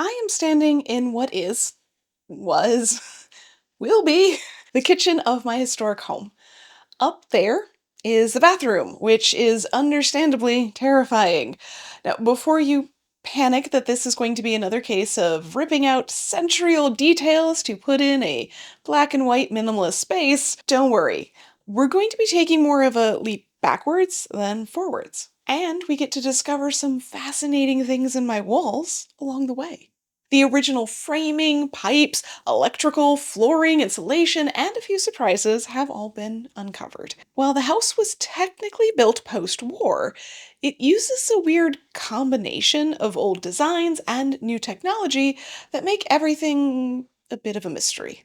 I am standing in what was, will be, the kitchen of my historic home. Up there is the bathroom, which is understandably terrifying. Now, before you panic that this is going to be another case of ripping out century-old details to put in a black and white minimalist space, don't worry. We're going to be taking more of a leap backwards than forwards. And we get to discover some fascinating things in my walls along the way. The original framing, pipes, electrical, flooring, insulation, and a few surprises have all been uncovered. While the house was technically built post-war, it uses a weird combination of old designs and new technology that make everything a bit of a mystery.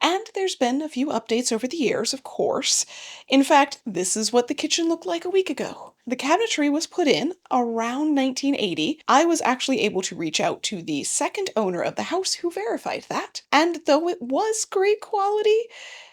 And there's been a few updates over the years, of course. In fact, this is what the kitchen looked like a week ago. The cabinetry was put in around 1980. I was actually able to reach out to the second owner of the house who verified that. And though it was great quality,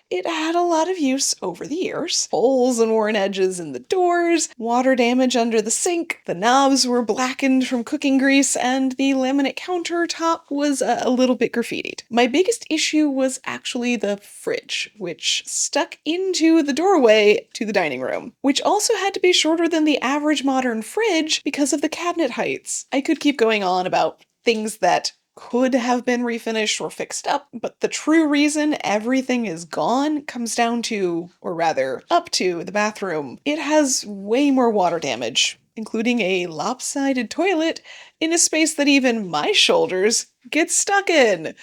it had a lot of use over the years. Holes and worn edges in the doors, water damage under the sink, the knobs were blackened from cooking grease, and the laminate countertop was a little bit graffitied. My biggest issue was actually the fridge, which stuck into the doorway to the dining room, which also had to be shorter than the average modern fridge because of the cabinet heights. I could keep going on about things that could have been refinished or fixed up, but the true reason everything is gone comes down to, or rather, up to the bathroom. It has way more water damage, including a lopsided toilet in a space that even my shoulders get stuck in.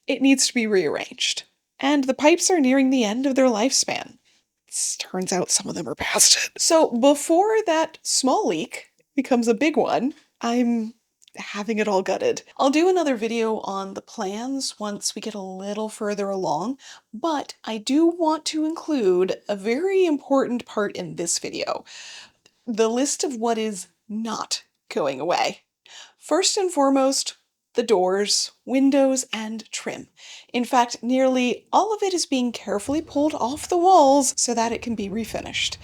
It needs to be rearranged. And the pipes are nearing the end of their lifespan. Turns out some of them are past it. So before that small leak becomes a big one, I'm having it all gutted. I'll do another video on the plans once we get a little further along, but I do want to include a very important part in this video. The list of what is not going away. First and foremost, the doors, windows, and trim. In fact, nearly all of it is being carefully pulled off the walls so that it can be refinished.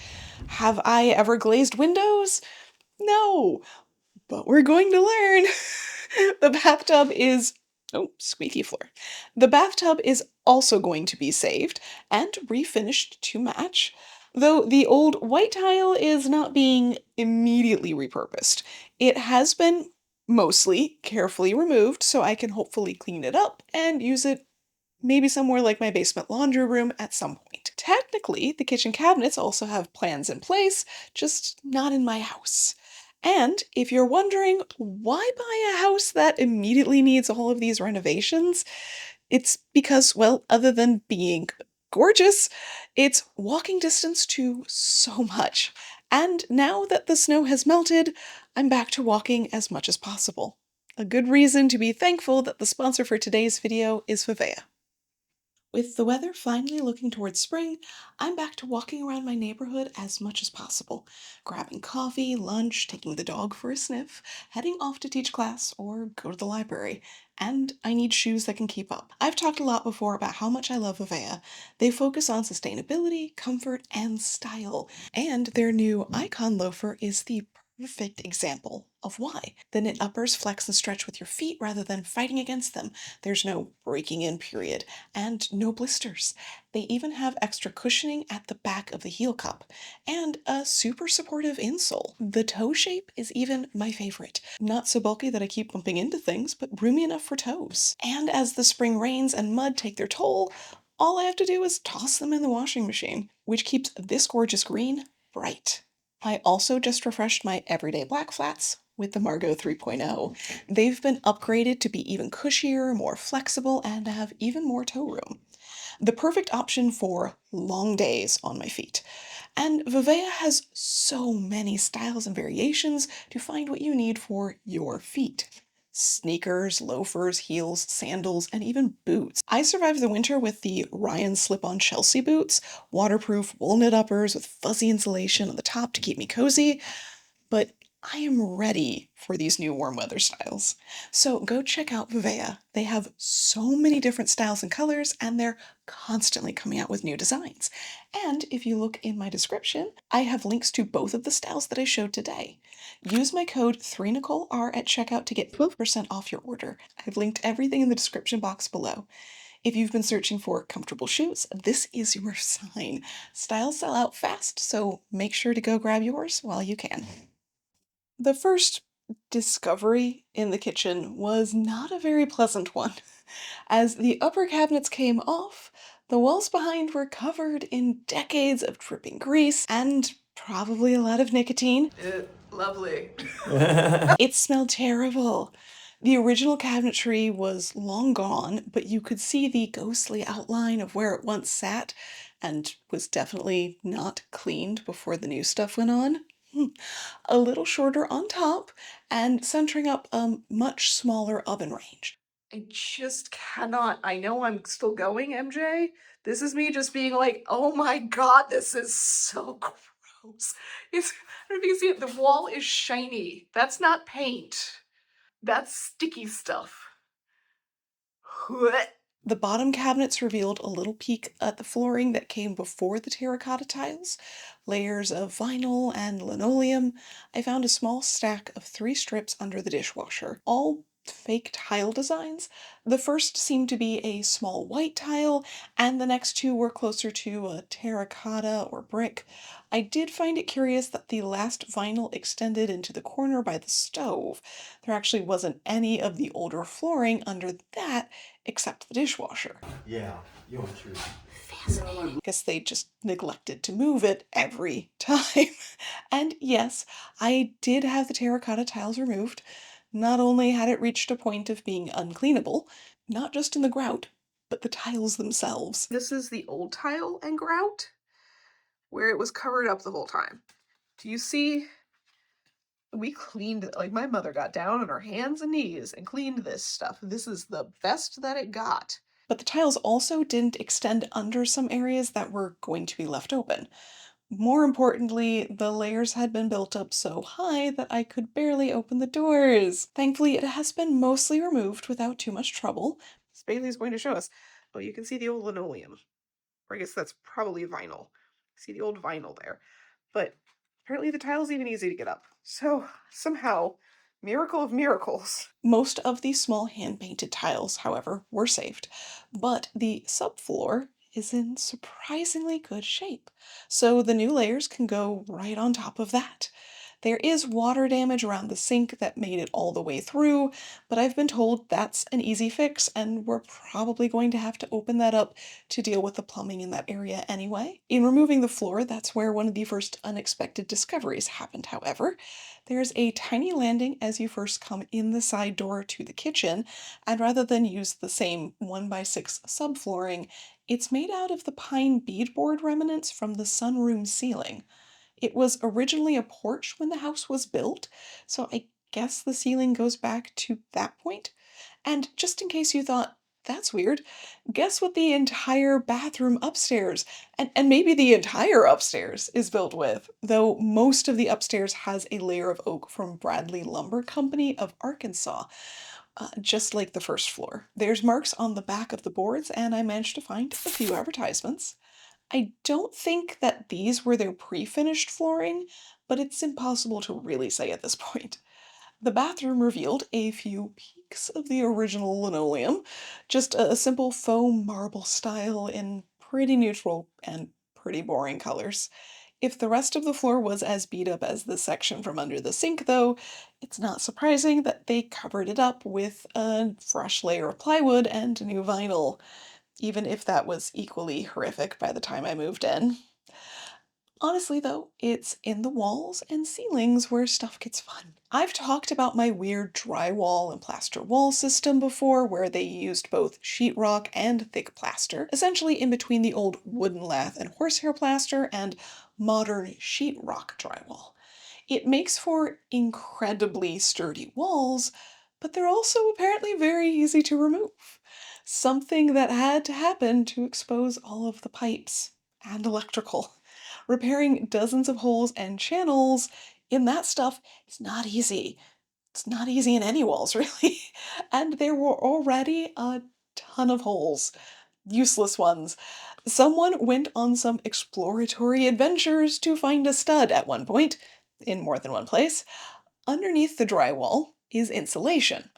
Have I ever glazed windows? No, but we're going to learn. The bathtub is, oh, squeaky floor. The bathtub is also going to be saved and refinished to match, though the old white tile is not being immediately repurposed. It has been mostly carefully removed so I can hopefully clean it up and use it maybe somewhere like my basement laundry room at some point. Technically, the kitchen cabinets also have plans in place, just not in my house. And if you're wondering why buy a house that immediately needs all of these renovations, it's because, well, other than being gorgeous, it's walking distance to so much. And now that the snow has melted, I'm back to walking as much as possible. A good reason to be thankful that the sponsor for today's video is Vivea. With the weather finally looking towards spring, I'm back to walking around my neighborhood as much as possible, grabbing coffee, lunch, taking the dog for a sniff, heading off to teach class or go to the library. And I need shoes that can keep up. I've talked a lot before about how much I love Avea. They focus on sustainability, comfort, and style. And their new Icon loafer is the perfect example of why. The knit uppers flex and stretch with your feet rather than fighting against them. There's no breaking in period, and no blisters. They even have extra cushioning at the back of the heel cup, and a super supportive insole. The toe shape is even my favorite. Not so bulky that I keep bumping into things, but roomy enough for toes. And as the spring rains and mud take their toll, all I have to do is toss them in the washing machine, which keeps this gorgeous green bright. I also just refreshed my everyday black flats with the Margot 3.0. They've been upgraded to be even cushier, more flexible, and have even more toe room. The perfect option for long days on my feet. And Vivea has so many styles and variations to find what you need for your feet. Sneakers, loafers, heels, sandals, and even boots. I survived the winter with the Ryan slip-on Chelsea boots, waterproof wool knit uppers with fuzzy insulation on the top to keep me cozy, but I am ready for these new warm weather styles. So go check out Vivea. They have so many different styles and colors, and they're constantly coming out with new designs. And if you look in my description, I have links to both of the styles that I showed today. Use my code 3NicoleR at checkout to get 12% off your order. I've linked everything in the description box below. If you've been searching for comfortable shoes, this is your sign. Styles sell out fast, so make sure to go grab yours while you can. The first discovery in the kitchen was not a very pleasant one. As the upper cabinets came off, the walls behind were covered in decades of dripping grease and probably a lot of nicotine. Lovely. It smelled terrible. The original cabinetry was long gone, but you could see the ghostly outline of where it once sat and was definitely not cleaned before the new stuff went on. A little shorter on top and centering up a much smaller oven range. I just cannot. I know I'm still going, MJ. This is me just being like, oh my god, this is so gross. It's, I don't know if you can see it, the wall is shiny. That's not paint. That's sticky stuff. The bottom cabinets revealed a little peek at the flooring that came before the terracotta tiles. Layers of vinyl and linoleum. I found a small stack of 3 strips under the dishwasher, all fake tile designs. The first seemed to be a small white tile, and the next 2 were closer to a terracotta or brick. I did find it curious that the last vinyl extended into the corner by the stove. There actually wasn't any of the older flooring under that except the dishwasher. Yeah, you're true. Fascinating. Guess they just neglected to move it every time. And yes, I did have the terracotta tiles removed. Not only had it reached a point of being uncleanable, not just in the grout, but the tiles themselves. This is the old tile and grout, where it was covered up the whole time. Do you see? We cleaned it. Like, my mother got down on her hands and knees and cleaned this stuff. This is the best that it got. But the tiles also didn't extend under some areas that were going to be left open. More importantly, the layers had been built up so high that I could barely open the doors. Thankfully, it has been mostly removed without too much trouble. Bailey's going to show us. Oh, you can see the old linoleum. Or I guess that's probably vinyl. See the old vinyl there. But apparently the tile's even easy to get up. So somehow, miracle of miracles. Most of the small hand-painted tiles, however, were saved, but the subfloor is in surprisingly good shape. So the new layers can go right on top of that. There is water damage around the sink that made it all the way through, but I've been told that's an easy fix, and we're probably going to have to open that up to deal with the plumbing in that area anyway. In removing the floor, that's where one of the first unexpected discoveries happened, however. There's a tiny landing as you first come in the side door to the kitchen, and rather than use the same 1x6 subflooring, it's made out of the pine beadboard remnants from the sunroom ceiling. It was originally a porch when the house was built, so I guess the ceiling goes back to that point. And just in case you thought, that's weird, guess what the entire bathroom upstairs, and maybe the entire upstairs, is built with, though most of the upstairs has a layer of oak from Bradley Lumber Company of Arkansas, just like the first floor. There's marks on the back of the boards, and I managed to find a few advertisements. I don't think that these were their pre-finished flooring, but it's impossible to really say at this point. The bathroom revealed a few peaks of the original linoleum, just a simple faux marble style in pretty neutral and pretty boring colors. If the rest of the floor was as beat up as the section from under the sink, though, it's not surprising that they covered it up with a fresh layer of plywood and new vinyl, even if that was equally horrific by the time I moved in. Honestly, though, it's in the walls and ceilings where stuff gets fun. I've talked about my weird drywall and plaster wall system before, where they used both sheetrock and thick plaster, essentially in between the old wooden lath and horsehair plaster and modern sheetrock drywall. It makes for incredibly sturdy walls, but they're also apparently very easy to remove. Something that had to happen to expose all of the pipes and electrical. Repairing dozens of holes and channels in that stuff, it's not easy. It's not easy in any walls, really. And there were already a ton of holes, useless ones. Someone went on some exploratory adventures to find a stud at one point, in more than one place. Underneath the drywall is insulation,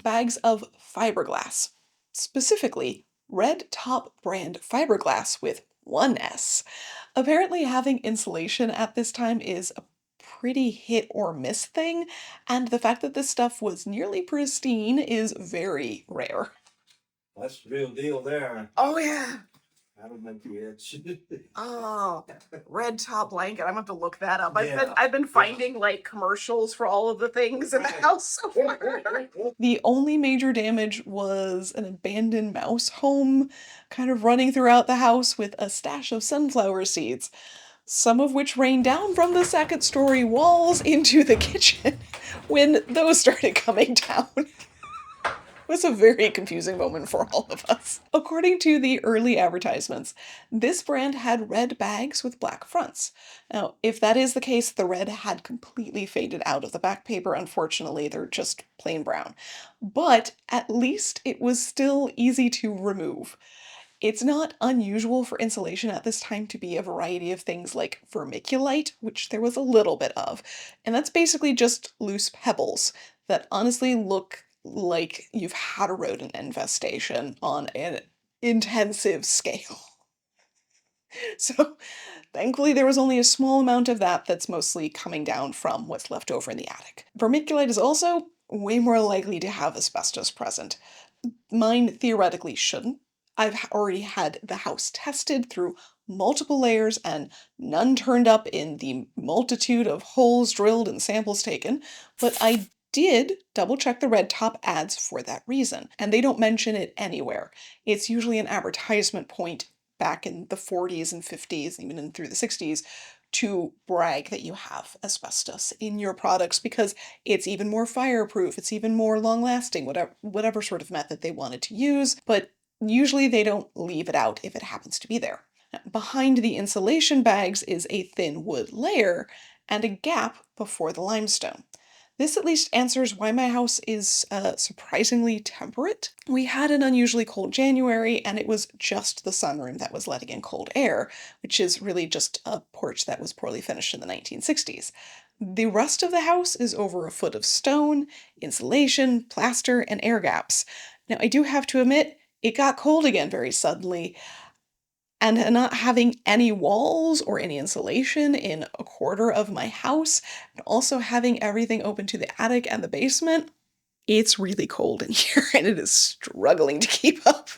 bags of fiberglass, specifically Red Top brand fiberglass with one S. Apparently, having insulation at this time is a pretty hit or miss thing, and the fact that this stuff was nearly pristine is very rare. That's the real deal there. Oh, yeah. I don't think the itch. Oh, Red Top blanket. I'm gonna have to look that up. Yeah. I've been finding like commercials for all of the things in the house so far. The only major damage was an abandoned mouse home, kind of running throughout the house with a stash of sunflower seeds, some of which rained down from the second-story walls into the kitchen when those started coming down. It was a very confusing moment for all of us. According to the early advertisements, this brand had red bags with black fronts. Now, if that is the case, the red had completely faded out of the back paper. Unfortunately, they're just plain brown. But at least it was still easy to remove. It's not unusual for insulation at this time to be a variety of things like vermiculite, which there was a little bit of, and that's basically just loose pebbles that honestly look like you've had a rodent infestation on an intensive scale. So thankfully there was only a small amount of that that's mostly coming down from what's left over in the attic. Vermiculite is also way more likely to have asbestos present. Mine theoretically shouldn't. I've already had the house tested through multiple layers and none turned up in the multitude of holes drilled and samples taken, but I did double check the Red Top ads for that reason, and they don't mention it anywhere. It's usually an advertisement point back in the 40s and 50s, even in through the 60s, to brag that you have asbestos in your products because it's even more fireproof, it's even more long-lasting, whatever sort of method they wanted to use, but usually they don't leave it out if it happens to be there. Behind the insulation bags is a thin wood layer and a gap before the limestone. This at least answers why my house is surprisingly temperate. We had an unusually cold January, and it was just the sunroom that was letting in cold air, which is really just a porch that was poorly finished in the 1960s. The rest of the house is over a foot of stone, insulation, plaster, and air gaps. Now, I do have to admit, it got cold again very suddenly, and not having any walls or any insulation in a quarter of my house, and also having everything open to the attic and the basement, it's really cold in here and it is struggling to keep up.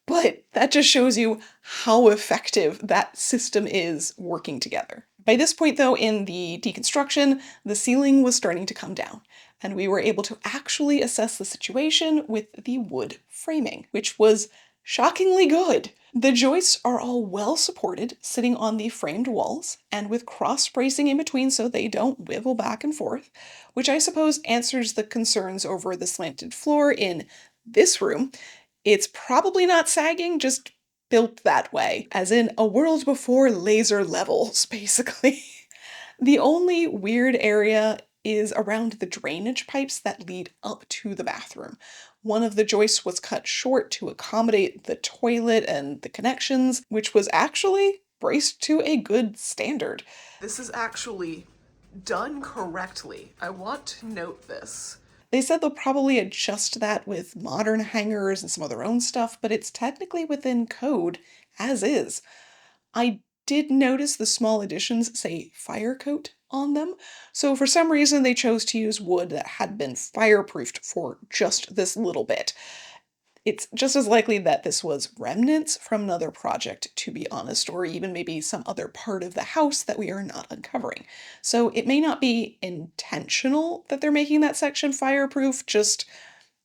But that just shows you how effective that system is working together. By this point, though, in the deconstruction, the ceiling was starting to come down, and we were able to actually assess the situation with the wood framing, which was shockingly good. The joists are all well supported, sitting on the framed walls, and with cross bracing in between so they don't wivel back and forth, which I suppose answers the concerns over the slanted floor in this room. It's probably not sagging, just built that way, as in a world before laser levels, basically. The only weird area is around the drainage pipes that lead up to the bathroom. One of the joists was cut short to accommodate the toilet and the connections, which was actually braced to a good standard. This is actually done correctly. I want to note this. They said they'll probably adjust that with modern hangers and some of their own stuff, but it's technically within code, as is. I did notice the small additions say fire coat on them, so for some reason they chose to use wood that had been fireproofed for just this little bit. It's just as likely that this was remnants from another project, to be honest, or even maybe some other part of the house that we are not uncovering. So it may not be intentional that they're making that section fireproof, just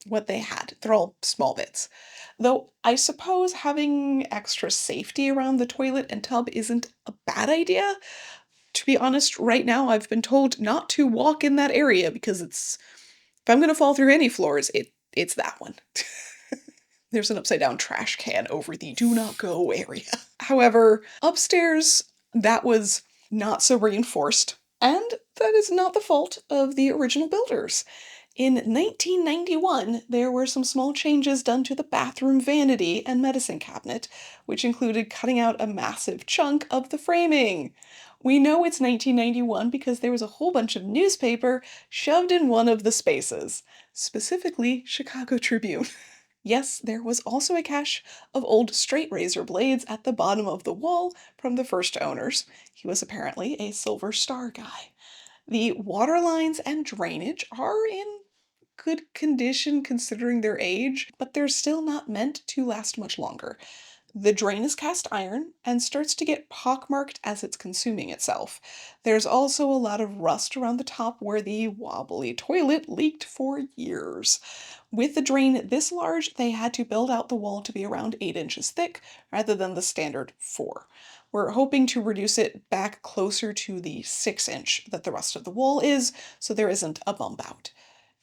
what they had. They're all small bits. Though I suppose having extra safety around the toilet and tub isn't a bad idea. To be honest, right now I've been told not to walk in that area because if I'm gonna fall through any floors, it's that one. There's an upside down trash can over the do not go area. However, upstairs, that was not so reinforced. And that is not the fault of the original builders. In 1991, there were some small changes done to the bathroom vanity and medicine cabinet, which included cutting out a massive chunk of the framing. We know it's 1991 because there was a whole bunch of newspaper shoved in one of the spaces, specifically Chicago Tribune. Yes, there was also a cache of old straight razor blades at the bottom of the wall from the first owners. He was apparently a Silver Star guy. The water lines and drainage are in good condition considering their age, but they're still not meant to last much longer. The drain is cast iron and starts to get pockmarked as it's consuming itself. There's also a lot of rust around the top where the wobbly toilet leaked for years. With the drain this large, they had to build out the wall to be around 8 inches thick rather than the standard 4. We're hoping to reduce it back closer to the 6-inch that the rest of the wall is, so there isn't a bump out.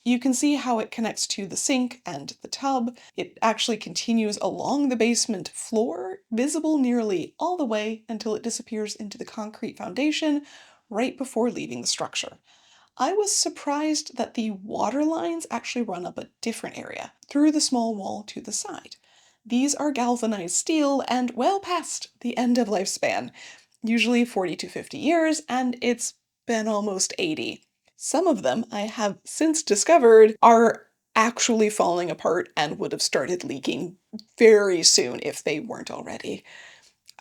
You can see how it connects to the sink and the tub. It actually continues along the basement floor, visible nearly all the way until it disappears into the concrete foundation right before leaving the structure. I was surprised that the water lines actually run up a different area, through the small wall to the side. These are galvanized steel and well past the end of lifespan, usually 40 to 50 years, and it's been almost 80. Some of them, I have since discovered, are actually falling apart and would have started leaking very soon if they weren't already.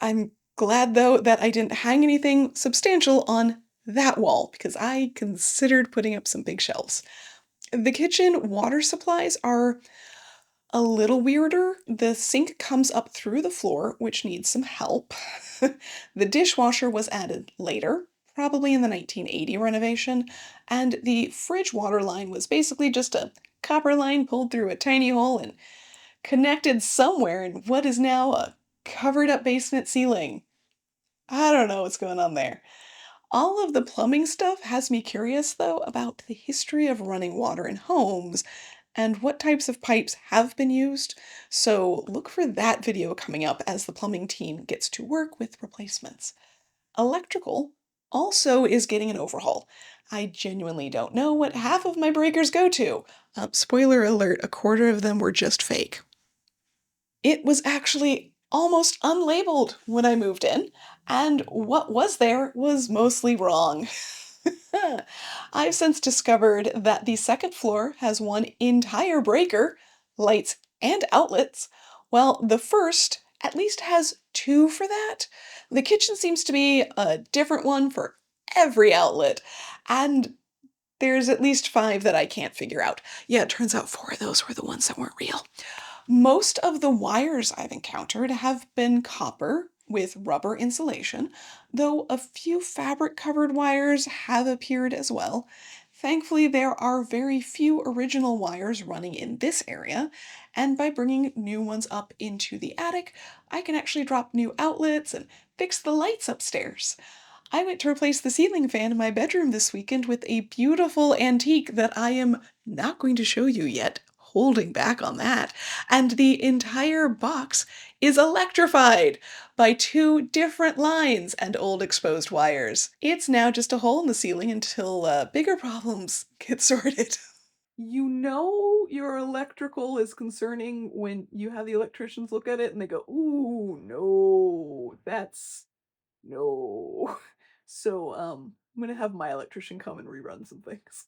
I'm glad, though, that I didn't hang anything substantial on that wall because I considered putting up some big shelves. The kitchen water supplies are a little weirder. The sink comes up through the floor, which needs some help. The dishwasher was added later, probably in the 1980 renovation, and the fridge water line was basically just a copper line pulled through a tiny hole and connected somewhere in what is now a covered up basement ceiling. I don't know what's going on there. All of the plumbing stuff has me curious, though, about the history of running water in homes and what types of pipes have been used, so look for that video coming up as the plumbing team gets to work with replacements. Electrical also is getting an overhaul. I genuinely don't know what half of my breakers go to. Spoiler alert, a quarter of them were just fake. It was actually almost unlabeled when I moved in, and what was there was mostly wrong. I've since discovered that the second floor has one entire breaker, lights and outlets, while the first at least has two for that. The kitchen seems to be a different one for every outlet, and there's at least 5 that I can't figure out. Yeah, it turns out 4 of those were the ones that weren't real. Most of the wires I've encountered have been copper with rubber insulation, though a few fabric-covered wires have appeared as well. Thankfully, there are very few original wires running in this area, and by bringing new ones up into the attic, I can actually drop new outlets and fix the lights upstairs. I went to replace the ceiling fan in my bedroom this weekend with a beautiful antique that I am not going to show you yet, holding back on that. And the entire box is electrified by 2 different lines and old exposed wires. It's now just a hole in the ceiling until bigger problems get sorted. You know your electrical is concerning when you have the electricians look at it and they go, "Ooh, no, that's no." So, I'm gonna have my electrician come and rerun some things.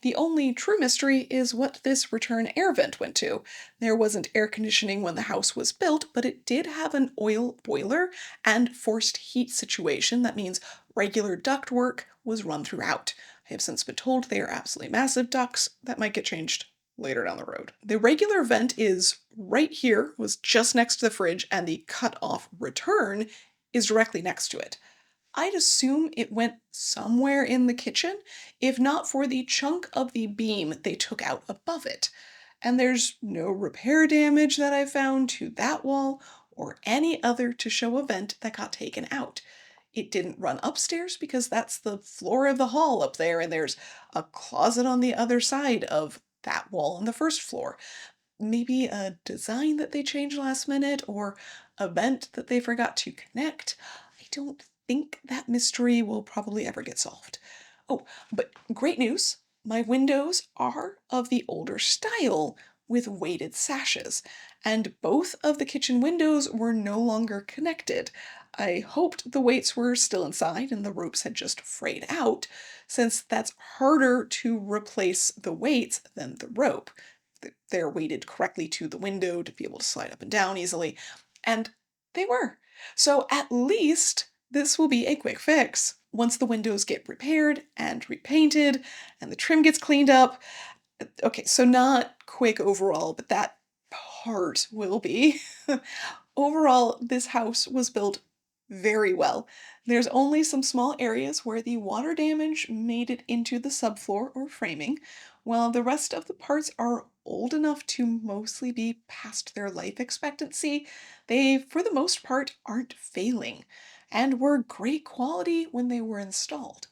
The only true mystery is what this return air vent went to. There wasn't air conditioning when the house was built, but it did have an oil boiler and forced heat situation. That means regular ductwork was run throughout. I have since been told they are absolutely massive ducts that might get changed later down the road. The regular vent is right here, was just next to the fridge, and the cut-off return is directly next to it. I'd assume it went somewhere in the kitchen, if not for the chunk of the beam they took out above it. And there's no repair damage that I found to that wall or any other to show a vent that got taken out. It didn't run upstairs because that's the floor of the hall up there, and there's a closet on the other side of that wall on the first floor. Maybe a design that they changed last minute or a vent that they forgot to connect. I don't think that mystery will probably ever get solved. Oh, but great news! My windows are of the older style with weighted sashes, and both of the kitchen windows were no longer connected. I hoped the weights were still inside and the ropes had just frayed out, since that's harder to replace the weights than the rope. They're weighted correctly to the window to be able to slide up and down easily, and they were. So at least this will be a quick fix. Once the windows get repaired and repainted and the trim gets cleaned up. Okay, so not quick overall, but that part will be. Overall, this house was built very well. There's only some small areas where the water damage made it into the subfloor or framing, while the rest of the parts are old enough to mostly be past their life expectancy. They, for the most part, aren't failing and were great quality when they were installed.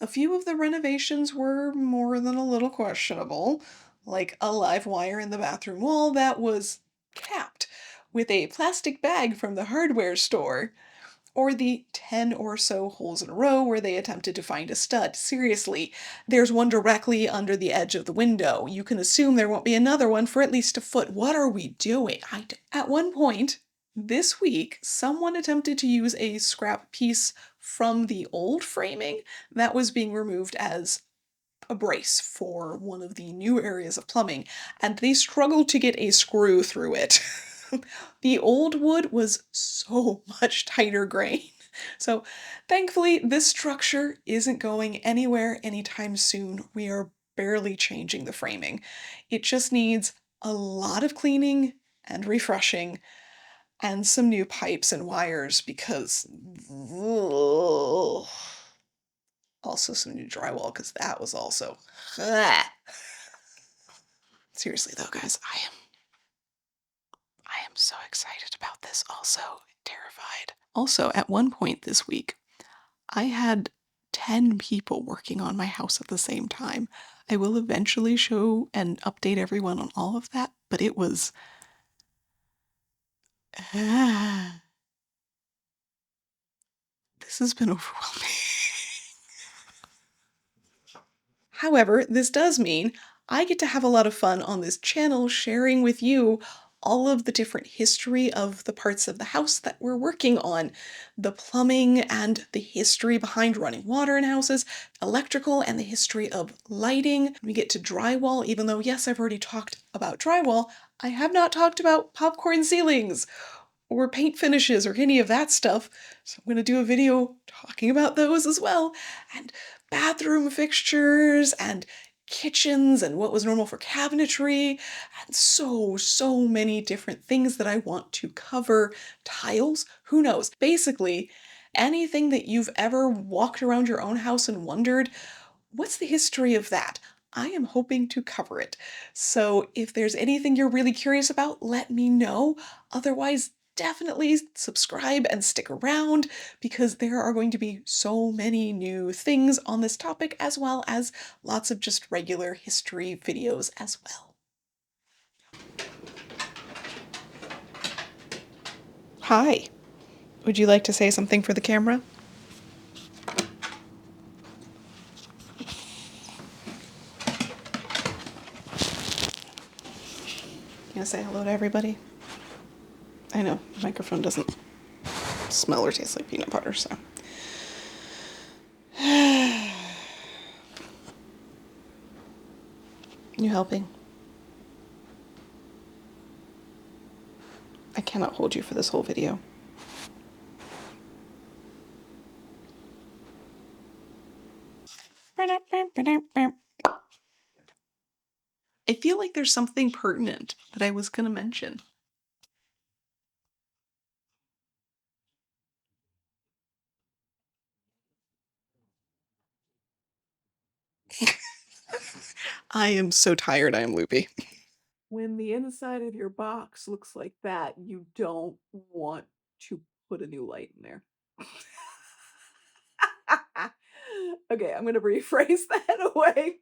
A few of the renovations were more than a little questionable, like a live wire in the bathroom wall that was capped with a plastic bag from the hardware store, or the 10 or so holes in a row where they attempted to find a stud. Seriously, there's one directly under the edge of the window. You can assume there won't be another one for at least a foot. What are we doing? At one point this week, someone attempted to use a scrap piece from the old framing that was being removed as a brace for one of the new areas of plumbing, and they struggled to get a screw through it. The old wood was so much tighter grain. So, thankfully, this structure isn't going anywhere anytime soon. We are barely changing the framing. It just needs a lot of cleaning and refreshing and some new pipes and wires because ugh. Also some new drywall because that was also ugh. Seriously though, guys, I am so excited about this, also terrified. Also, at one point this week, I had 10 people working on my house at the same time. I will eventually show and update everyone on all of that, but it was this has been overwhelming. However, this does mean I get to have a lot of fun on this channel sharing with you all of the different history of the parts of the house that we're working on, the plumbing and the history behind running water in houses, electrical and the history of lighting. We get to drywall, even though, yes, I've already talked about drywall, I have not talked about popcorn ceilings or paint finishes or any of that stuff. So I'm going to do a video talking about those as well, and bathroom fixtures and kitchens and what was normal for cabinetry and so many different things that I want to cover. Tiles, who knows? Basically, anything that you've ever walked around your own house and wondered, what's the history of that? I am hoping to cover it. So if there's anything you're really curious about, let me know. Otherwise, definitely subscribe and stick around because there are going to be so many new things on this topic, as well as lots of just regular history videos as well. Hi. Would you like to say something for the camera? You gonna say hello to everybody? I know, the microphone doesn't smell or taste like peanut butter, so. You helping? I cannot hold you for this whole video. I feel like there's something pertinent that I was gonna mention. I am so tired, I am loopy. When the inside of your box looks like that, you don't want to put a new light in there. Okay, I'm gonna rephrase that away.